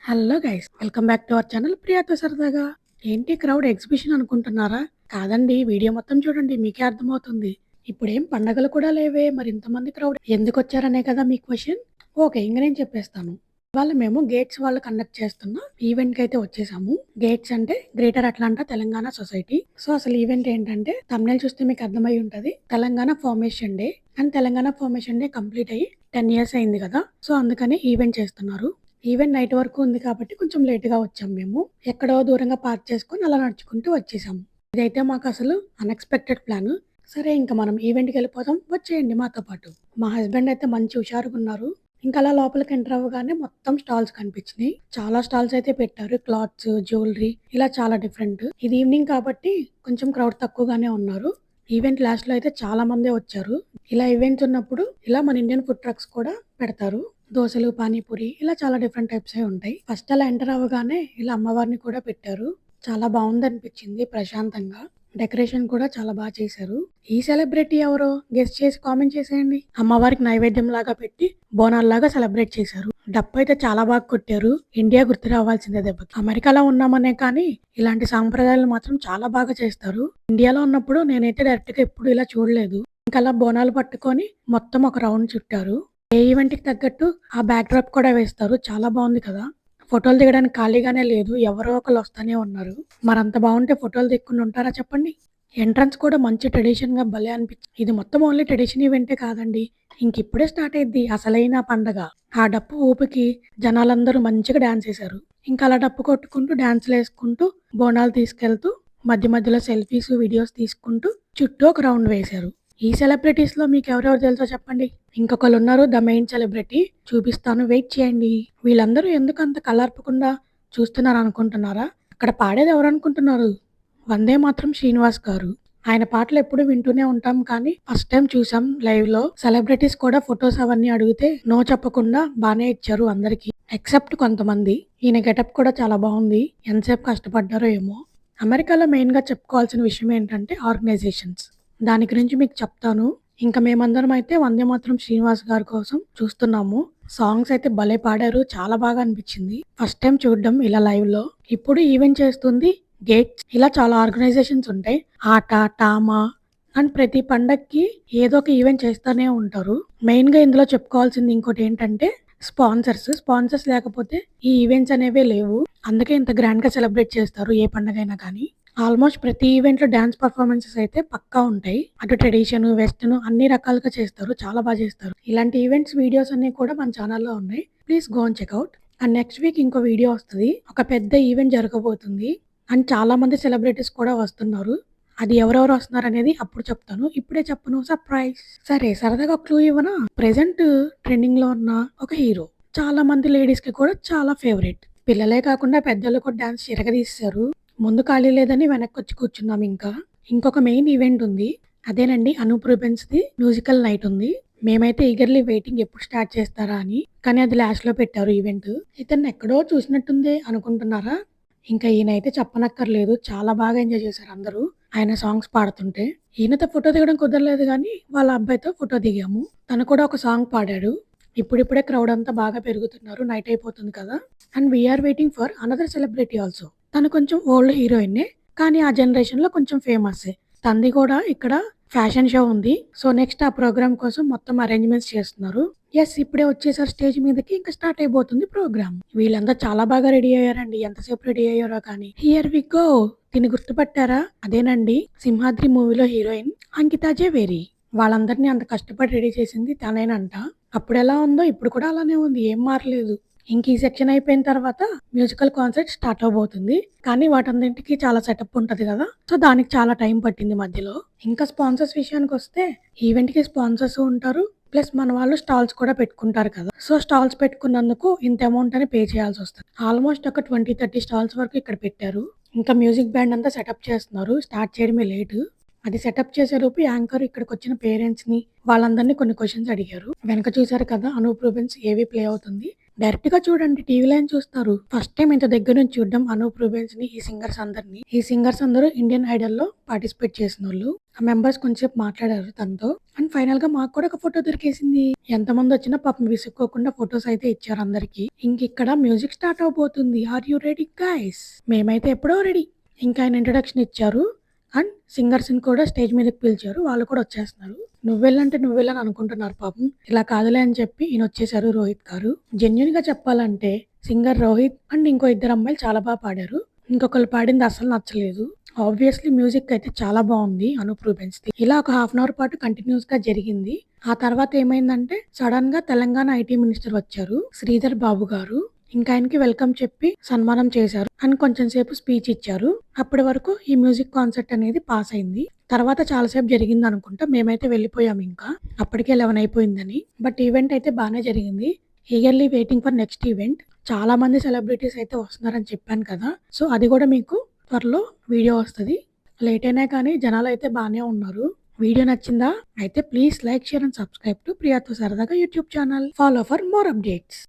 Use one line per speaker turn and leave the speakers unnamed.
Hello guys, welcome back to our channel ప్రియాతో సరదాగా. ఏంటి క్రౌడ్ ఎగ్జిబిషన్ అనుకుంటున్నారా? కాదండి, వీడియో మొత్తం చూడండి మీకే అర్థమవుతుంది. ఇప్పుడేం పండగలు కూడా లేవే, మరి ఇంతమంది క్రౌడ్ ఎందుకు వచ్చారనే కదా మీ క్వశ్చన్. ఓకే, ఇంక నేను చెప్పేస్తాను. ఇవాళ మేము గేట్స్ వాళ్ళు కండక్ట్ చేస్తున్న ఈవెంట్ కి అయితే వచ్చేసాము. గేట్స్ అంటే greater Atlanta Telangana society. So అసలు ఈవెంట్ ఏంటంటే తమిళ చూస్తే మీకు అర్థమై ఉంటది, Telangana formation day. And Telangana formation day complete అయ్యి 10 years అయింది కదా, సో అందుకని ఈవెంట్ చేస్తున్నారు. ఈవెంట్ నైట్ వరకు ఉంది కాబట్టి కొంచెం లేట్‌గా వచ్చాం మేము. ఎక్కడో దూరంగా పార్క్ చేసుకొని అలా నడుచుకుంటూ వచ్చేసాము. ఇదైతే మాకు అసలు అన్‌ఎక్స్‌పెక్టెడ్ ప్లాను. సరే ఇంక మనం ఈవెంట్‌కెళ్ళిపోదాం, వచ్చేయండి మాతో పాటు. మా హస్బెండ్ అయితే మంచి హుషారుగున్నారు. ఇంక అలా లోపలికి ఎంటర్ అవ్వగానే మొత్తం స్టాల్స్ కనిపించినాయి. చాలా స్టాల్స్ అయితే పెట్టారు. క్లాత్స్, జ్యువెలరీ ఇలా చాలా డిఫరెంట్. ఇది ఈవినింగ్ కాబట్టి కొంచెం క్రౌడ్ తక్కువగానే ఉన్నారు. ఈవెంట్ లాస్ట్‌లో అయితే చాలా మందే వచ్చారు. ఇలా ఈవెంట్స్ ఉన్నప్పుడు ఇలా మన ఇండియన్ ఫుడ్ ట్రక్స్ కూడా పెడతారు. దోసలు, పానీపూరి ఇలా చాలా డిఫరెంట్ టైప్సే ఉంటాయి. ఫస్ట్ అలా ఎంటర్ అవ్వగానే ఇలా అమ్మవారిని కూడా పెట్టారు. చాలా బావుందనిపించింది ప్రశాంతంగా. డెకరేషన్ కూడా చాలా చేశారు. ఈ సెలబ్రిటీ ఎవరో గెస్ చేసి కామెంట్ చేసేయండి. అమ్మవారికి నైవేద్యం లాగా పెట్టి బోనాల్లాగా సెలబ్రేట్ చేశారు. డప్పైతే చాలా బాగా కొట్టారు. ఇండియా గుర్తు రావాల్సిందే దెబ్బకి. అమెరికాలో ఉన్నామనే కానీ ఇలాంటి సాంప్రదాయాలు మాత్రం చాలా బాగా చేస్తారు. ఇండియాలో ఉన్నప్పుడు నేనైతే డైరెక్ట్ గా ఎప్పుడు ఇలా చూడలేదు. ఇంకా అలా బోనాలు పట్టుకొని మొత్తం ఒక రౌండ్ చుట్టారు. ఏ ఈవెంట్‌కి తగ్గట్టు ఆ బ్యాక్ డ్రాప్ కూడా వేస్తారు. చాలా బావుంది కదా! ఫోటోలు దిగడానికి ఖాళీగానే లేదు. ఎవరో ఒకళ్ళు వస్తానే ఉన్నారు. మరంత బావుంటే ఫోటోలు దిగకుండా ఉంటారా చెప్పండి? ఎంట్రన్స్ కూడా మంచి ట్రెడిషన్‌గా భలే అనిపించింది. ఇది మొత్తం ఓన్లీ ట్రెడిషన్ ఈవెంటే కాదండి. ఇంకిప్పుడే స్టార్ట్ అయిద్ది అసలైన పండగ. ఆ డప్పు ఊపుకి జనాలందరూ మంచిగా డాన్స్ ఏశారు. ఇంకా అలా డప్పు కొట్టుకుంటూ డాన్స్‌లేసుకుంటూ బోనాలు తీసుకెళ్తూ మధ్య మధ్యలో సెల్ఫీస్, వీడియోస్ తీసుకుంటూ చుట్టూ ఒక రౌండ్ వేశారు. ఈ సెలబ్రిటీస్‌లో మీకెవరెవరు తెలుసో చెప్పండి? ఇంకొకళ్ళున్నారు ద మెయిన్ సెలబ్రిటీ. చూపిస్తాను వెయిట్ చేయండి. వీళ్ళందరూ ఎందుకంత కళ్ళార్పకుండా చూస్తున్నారనుకుంటున్నారా? అక్కడ పాడేది ఎవరనుకుంటున్నారు? వందే మాతరం శ్రీనివాస్ గారు. ఆయన పాటలు ఎప్పుడు వింటూనే ఉంటాం కానీ ఫస్ట్ టైం చూసాం లైవ్‌లో. సెలబ్రిటీస్ కూడా ఫోటోస్ అవన్నీ అడిగితే నో చెప్పకుండా బానే ఇచ్చారు అందరికి. ఎక్సెప్ట్ కొంతమంది. ఈయన గెటప్ కూడా చాలా బావుంది. ఎంతసేపు కష్టపడ్డారో ఏమో! అమెరికాలో మెయిన్‌గా చెప్పుకోవాల్సిన విషయం ఏంటంటే ఆర్గనైజేషన్స్. దాని గురించి మీకు చెప్తాను. ఇంక మేమందరం అయితే 'వందే మాతరం' శ్రీనివాస్ గారి కోసం చూస్తున్నాము. సాంగ్స్ అయితే భలే పాడారు. చాలా బాగా అనిపించింది. ఫస్ట్ టైం చూడడం ఇలా లైవ్‌లో. ఇప్పుడు ఈవెంట్ చేస్తుంది గేట్స్. ఇలా చాలా ఆర్గనైజేషన్స్ ఉంటాయి. ఆట, టామా అండ్ ప్రతి పండక్కి ఏదో ఒక ఈవెంట్ చేస్తానే ఉంటారు. మెయిన్‌గా ఇందులో చెప్పుకోవాల్సింది ఇంకోటేంటంటే స్పాన్సర్స్ లేకపోతే ఈ ఈవెంట్స్ అనేవే లేవు. అందుకే ఇంత గ్రాండ్‌గా సెలబ్రేట్ చేస్తారు ఏ పండగైనా కానీ. ఆల్మోస్ట్ ప్రతి ఈవెంట్‌లో డాన్స్ పర్ఫార్మెన్సెస్ అయితే పక్కా ఉంటాయి. అటు ట్రెడిషన్, వెస్టర్న్ అన్ని రకాలుగా చేస్తారు. చాలా చేస్తారు. ఇలాంటి ఈవెంట్స్ వీడియోస్ అన్నీ కూడా మన ఛానల్‌లో ఉన్నాయి. Please go and check out. And next week ఇంకో వీడియో వస్తది. ఒక పెద్ద ఈవెంట్ జరగబోతుంది. అండ్ చాలా మంది సెలబ్రిటీస్ కూడా వస్తున్నారు. అది ఎవరెవరు వస్తున్నారనేది అప్పుడు చెప్తాను. ఇప్పుడే చెప్పను, సర్ప్రైజ్. సరే సరదాగా ఒక క్లూ ఇవ్వనా? ప్రెజెంట్ ట్రెండింగ్‌లో ఉన్న ఒక హీరో. చాలా మంది లేడీస్‌కి కూడా చాలా ఫేవరెట్. పిల్లలే కాకుండా పెద్దలు కూడా డాన్స్ ఇరగదీసేశారు. ముందు ఖాళీ లేదని వెనక్కొచ్చి కూర్చున్నాం ఇంకా. ఇంకొక మెయిన్ ఈవెంట్ ఉంది. అదేనండి అనూప్ రూబెన్స్‌ది మ్యూజికల్ నైట్ ఉంది. మేమైతే ఈగర్‌లీ వెయిటింగ్ ఎప్పుడు స్టార్ట్ చేస్తారా అని. కానీ అది లాస్ట్‌లో పెట్టారు ఈవెంట్. ఇతన్ని ఎక్కడో చూసినట్టుందే అనుకుంటున్నారా? ఇంకా ఈయనైతే చెప్పనక్కర్లేదు. చాలా బాగా ఎంజాయ్ చేశారు అందరూ. ఆయన సాంగ్స్ పాడుతుంటే. ఈయనతో ఫోటో దిగడం కుదరలేదు గానీ, వాళ్ళ అబ్బాయితో ఫోటో దిగాము. తను కూడా ఒక సాంగ్ పాడాడు. ఇప్పుడిప్పుడే క్రౌడ్ అంతా బాగా పెరుగుతున్నారు. నైట్ అయిపోతుంది కదా! And we are waiting for another celebrity also. తను కొంచెం ఓల్డ్ హీరోయిన్నే. కానీ ఆ జనరేషన్‌లో కొంచెం ఫేమస్సే. తనది కూడా ఇక్కడ ఫ్యాషన్ షో ఉంది. సో నెక్స్ట్ ఆ ప్రోగ్రామ్ కోసం మొత్తం అరేంజ్‌మెంట్స్ చేస్తున్నారు. యెస్, ఇప్పుడే వచ్చేసారు స్టేజ్ మీదకి. ఇంకా స్టార్ట్ అయిపోతుంది ప్రోగ్రామ్. వీళ్ళంతా చాలా బాగా రెడీ అయ్యారండి. ఎంతసేపు రెడీ అయ్యారో కానీ. Here we go. తిని గుర్తుపట్టారా? అదేనండి 'సింహాద్రి' మూవీలో హీరోయిన్ అంకిత జవేరి. వాళ్ళందరినీ అంత కష్టపడి రెడీ చేసింది తనేనంట. అప్పుడెలా ఉందో ఇప్పుడు కూడా అలానే ఉంది. ఏం మారలేదు. ఇంక ఈ సెక్షన్ అయిపోయిన తర్వాత మ్యూజికల్ కాన్సర్ట్ స్టార్ట్ అవబోతుంది. కానీ వాటన్నింటికి చాలా సెటప్ ఉంటది కదా! సో దానికి చాలా టైం పట్టింది మధ్యలో. ఇంకా స్పాన్సర్స్ విషయానికొస్తే ఈవెంట్‌కి స్పాన్సర్స్ ఉంటారు. ప్లస్ మన వాళ్ళు స్టాల్స్ కూడా పెట్టుకుంటారు కదా! సో స్టాల్స్ పెట్టుకున్నందుకు ఇంత అమౌంట్ అని పే చేయాల్సొస్తది. ఆల్మోస్ట్ ఒక 20, 30 స్టాల్స్ వరకు ఇక్కడ పెట్టారు. ఇంకా మ్యూజిక్ బ్యాండ్ అంతా సెటప్ చేస్తున్నారు. స్టార్ట్ చేయడమే లేటు. అది సెటప్ చేసేలోపు యాంకర్ ఇక్కడికొచ్చిన పేరెంట్స్‌ని వాళ్ళందరిని కొన్ని క్వెషన్స్ అడిగారు. వెనక చూసారు కదా అనూప్ రూబెన్స్ ఏవి ప్లే అవుతుంది. డైరెక్ట్‌గా చూడండి. టీవీలో ఏం చూస్తారు? ఫస్ట్ టైమ్ ఇంత దగ్గర నుంచి చూడడం అనూప్ రూబెన్స్‌ని, ఈ సింగర్స్ అందరిని. ఈ సింగర్స్ అందరూ ఇండియన్ ఐడల్‌లో పార్టిసిపేట్ చేసినోళ్ళు. ఆ మెంబర్స్ కొంచెంసేపు మాట్లాడారు తనతో. అండ్ ఫైనల్‌గా మాకు కూడా ఒక ఫోటో దొరికేసింది. ఎంతమందొచ్చినా పాపం విసుక్కోకుండా ఫోటోస్ అయితే ఇచ్చారు అందరికి. ఇంకిక్కడ మ్యూజిక్ స్టార్ట్ అవబోతుంది. Are you ready guys? మేమైతే ఎప్పుడో రెడీ. ఇంకా ఆయన ఇంట్రడక్షన్ ఇచ్చారు. అండ్ సింగర్స్‌ని కూడా స్టేజ్ మీదకి పిలిచారు. వాళ్ళు కూడా వచ్చేస్తున్నారు. నువ్వెళ్ళంటే నువ్వెళ్ళని అనుకుంటున్నారు పాపం. ఇలా కాదులే అని చెప్పి ఈయనొచ్చేసారు రోహిత్ గారు. జెన్యూన్‌గా చెప్పాలంటే సింగర్ రోహిత్ అండ్ ఇంకో ఇద్దరు అమ్మాయిలు చాలా పాడారు. ఇంకొకళ్ళు పాడింది అస్సలు నచ్చలేదు. ఆబ్వియస్లీ మ్యూజిక్ అయితే చాలా బావుంది అనూప్ రూబెన్స్‌ది. ఇలా ఒక హాఫ్ అన్ అవర్ పాటు కంటిన్యూయస్‌గా జరిగింది. ఆ తర్వాత ఏమైందంటే సడెన్‌గా తెలంగాణ ఐటీ మినిస్టర్ వచ్చారు. శ్రీధర్ బాబు గారు. ఇంకా ఆయనకి వెల్కమ్ చెప్పి సన్మానం చేశారు. అండ్ కొంచెం సేపు స్పీచ్ ఇచ్చారు. అప్పటి వరకు ఈ మ్యూజిక్ కాన్సర్ట్ అనేది పాస్ అయింది. తర్వాత చాలా సేపు జరిగిందనుకుంటా. మేమైతే వెళ్ళిపోయాం ఇంకా. అప్పటికే 11 అయిపోయిందని. బట్ ఈవెంట్ అయితే బానే జరిగింది. Eagerly waiting for next event. చాలా మంది సెలబ్రిటీస్ అయితే వస్తున్నారని చెప్పాను కదా! సో, అది కూడా మీకు త్వరలో వీడియో వస్తది. లేట్ అయినా కానీ జనాలైతే బానే ఉన్నారు. వీడియో నచ్చిందా? అయితే please like, share and subscribe to ప్రియాతో సరదాగా YouTube channel. Follow for more updates.